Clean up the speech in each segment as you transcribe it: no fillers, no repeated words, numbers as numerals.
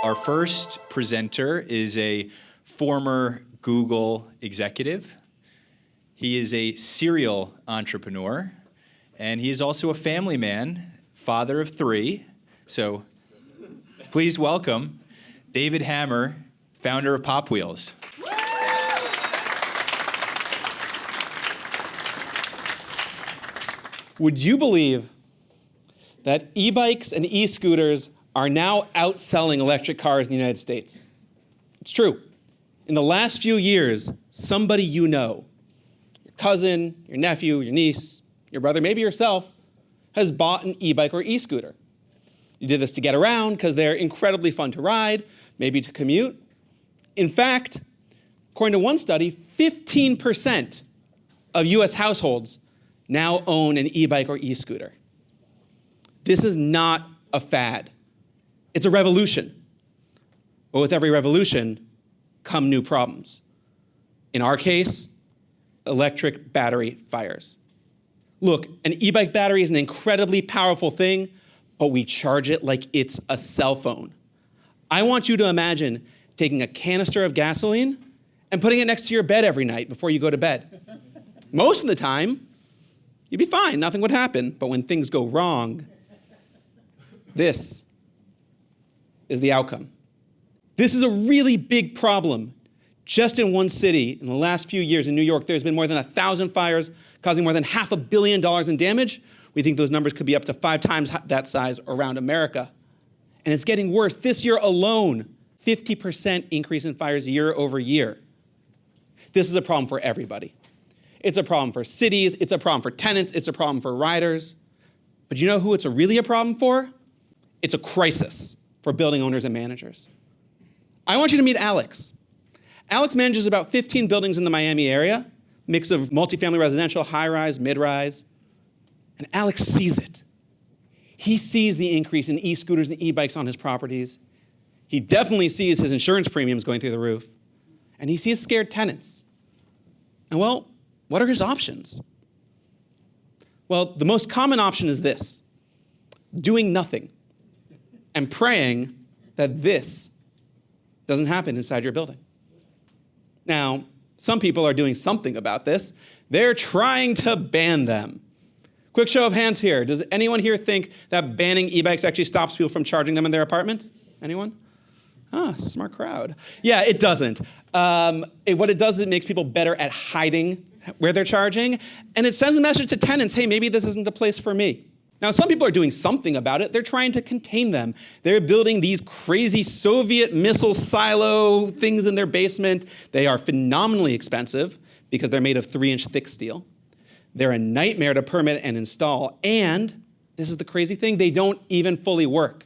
Our first presenter is a former Google executive. He is a serial entrepreneur, and he is also a family man, father of 3. So please welcome David Hammer, founder of PopWheels. Would you believe that e-bikes and e-scooters are now outselling electric cars in the United States? It's true. In the last few years, somebody you know, your cousin, your nephew, your niece, your brother, maybe yourself, has bought an e-bike or e-scooter. You did this to get around because they're incredibly fun to ride, maybe to commute. In fact, according to one study, 15% of US households now own an e-bike or e-scooter. This is not a fad. It's a revolution. But with every revolution come new problems. In our case, electric battery fires. Look, an e-bike battery is an incredibly powerful thing, but we charge it like it's a cell phone. I want you to imagine taking a canister of gasoline and putting it next to your bed every night before you go to bed. Most of the time, you'd be fine, nothing would happen. But when things go wrong, this is the outcome. This is a really big problem. Just in one city, in the last few years in New York, there's been more than 1,000 fires, causing more than $500 million in damage. We think those numbers could be up to 5 times that size around America. And it's getting worse. This year alone, 50% increase in fires year over year. This is a problem for everybody. It's a problem for cities, it's a problem for tenants, it's a problem for riders. But you know who it's really a problem for? It's a crisis for building owners and managers. I want you to meet Alex. Alex manages about 15 buildings in the Miami area, mix of multifamily residential, high-rise, mid-rise. And Alex sees it. He sees the increase in e-scooters and e-bikes on his properties. He definitely sees his insurance premiums going through the roof. And he sees scared tenants. And well, what are his options? Well, the most common option is this: doing nothing and praying that this doesn't happen inside your building. Now, some people are doing something about this. They're trying to ban them. Quick show of hands here. Does anyone here think that banning e-bikes actually stops people from charging them in their apartment? Anyone? Ah, smart crowd. Yeah, it doesn't. What it does is it makes people better at hiding where they're charging, and it sends a message to tenants, hey, maybe this isn't the place for me. Now, some people are doing something about it. They're trying to contain them. They're building these crazy Soviet missile silo things in their basement. They are phenomenally expensive because they're made of 3-inch thick steel. They're a nightmare to permit and install, and this is the crazy thing, they don't even fully work.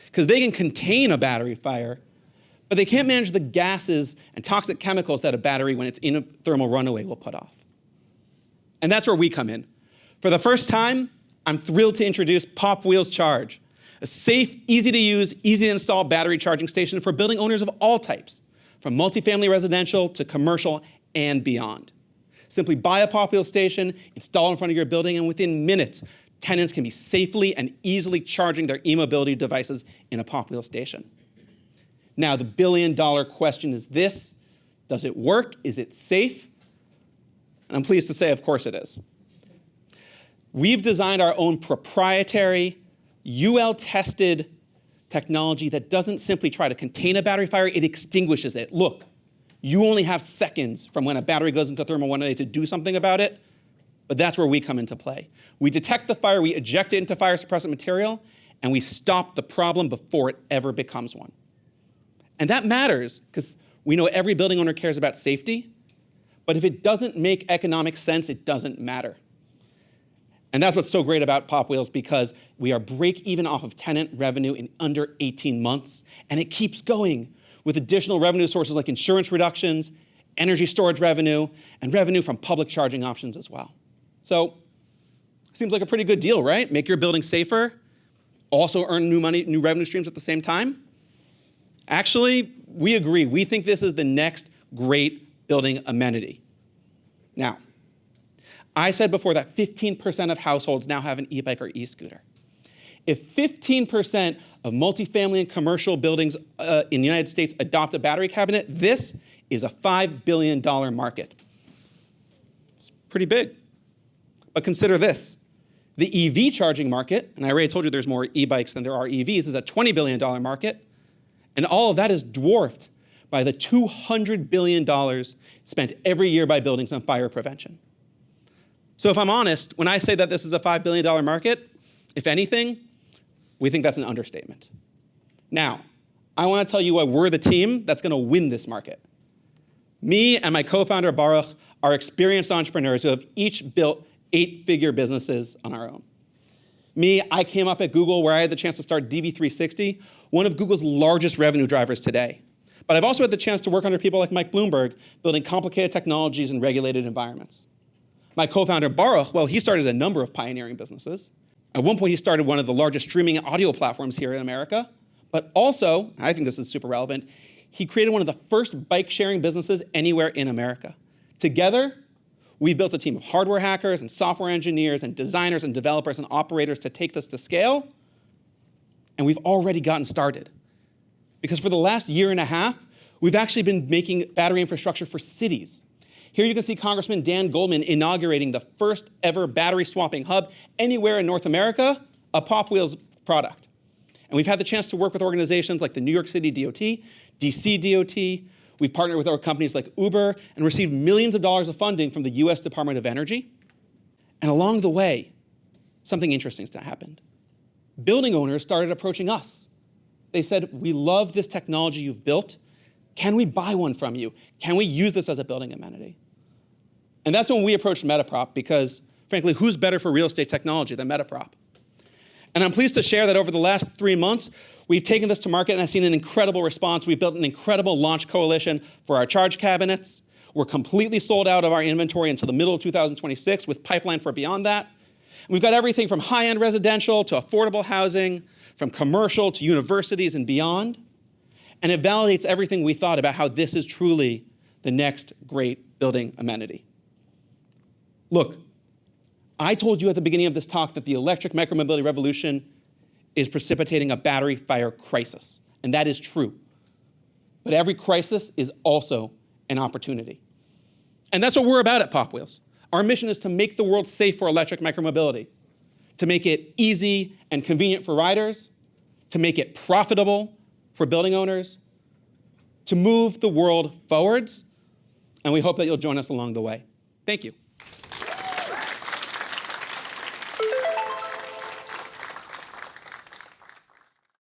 Because they can contain a battery fire, but they can't manage the gases and toxic chemicals that a battery, when it's in a thermal runaway, will put off. And that's where we come in. For the first time, I'm thrilled to introduce PopWheels Charge, a safe, easy-to-use, easy-to-install battery charging station for building owners of all types, from multifamily residential to commercial and beyond. Simply buy a PopWheels station, install it in front of your building, and within minutes, tenants can be safely and easily charging their e-mobility devices in a PopWheels station. Now, the billion-dollar question is this: does it work? Is it safe? And I'm pleased to say, of course it is. We've designed our own proprietary, UL-tested technology that doesn't simply try to contain a battery fire, it extinguishes it. Look, you only have seconds from when a battery goes into thermal runaway to do something about it, but that's where we come into play. We detect the fire, we eject it into fire suppressant material, and we stop the problem before it ever becomes one. And that matters because we know every building owner cares about safety, but if it doesn't make economic sense, it doesn't matter. And that's what's so great about PopWheels, because we are break even off of tenant revenue in under 18 months, and it keeps going with additional revenue sources like insurance reductions, energy storage revenue, and revenue from public charging options as well. So, seems like a pretty good deal, right? Make your building safer, also earn new money, new revenue streams at the same time. Actually, we agree. We think this is the next great building amenity. Now, I said before that 15% of households now have an e-bike or e-scooter. If 15% of multifamily and commercial buildings in the United States adopt a battery cabinet, this is a $5 billion market. It's pretty big. But consider this. The EV charging market, and I already told you there's more e-bikes than there are EVs, is a $20 billion market. And all of that is dwarfed by the $200 billion spent every year by buildings on fire prevention. So if I'm honest, when I say that this is a $5 billion market, if anything, we think that's an understatement. Now, I want to tell you why we're the team that's going to win this market. Me and my co-founder, Baruch, are experienced entrepreneurs who have each built 8-figure businesses on our own. Me, I came up at Google where I had the chance to start DV360, one of Google's largest revenue drivers today. But I've also had the chance to work under people like Mike Bloomberg, building complicated technologies in regulated environments. My co-founder, Baruch, well, he started a number of pioneering businesses. At one point, he started one of the largest streaming audio platforms here in America. But also, I think this is super relevant, he created one of the first bike-sharing businesses anywhere in America. Together, we've built a team of hardware hackers and software engineers and designers and developers and operators to take this to scale. And we've already gotten started. Because for the last year and a half, we've actually been making battery infrastructure for cities. Here you can see Congressman Dan Goldman inaugurating the first ever battery swapping hub anywhere in North America, a PopWheels product. And we've had the chance to work with organizations like the New York City DOT, DC DOT. We've partnered with other companies like Uber and received millions of dollars of funding from the US Department of Energy. And along the way, something interesting happened. Building owners started approaching us. They said, we love this technology you've built. Can we buy one from you? Can we use this as a building amenity? And that's when we approached MetaProp because, frankly, who's better for real estate technology than MetaProp? And I'm pleased to share that over the last 3 months, we've taken this to market and I've seen an incredible response. We've built an incredible launch coalition for our charge cabinets. We're completely sold out of our inventory until the middle of 2026 with pipeline for beyond that. And we've got everything from high-end residential to affordable housing, from commercial to universities and beyond. And it validates everything we thought about how this is truly the next great building amenity. Look, I told you at the beginning of this talk that the electric micromobility revolution is precipitating a battery fire crisis, and that is true. But every crisis is also an opportunity. And that's what we're about at PopWheels. Our mission is to make the world safe for electric micromobility, to make it easy and convenient for riders, to make it profitable for building owners, to move the world forwards, and we hope that you'll join us along the way. Thank you.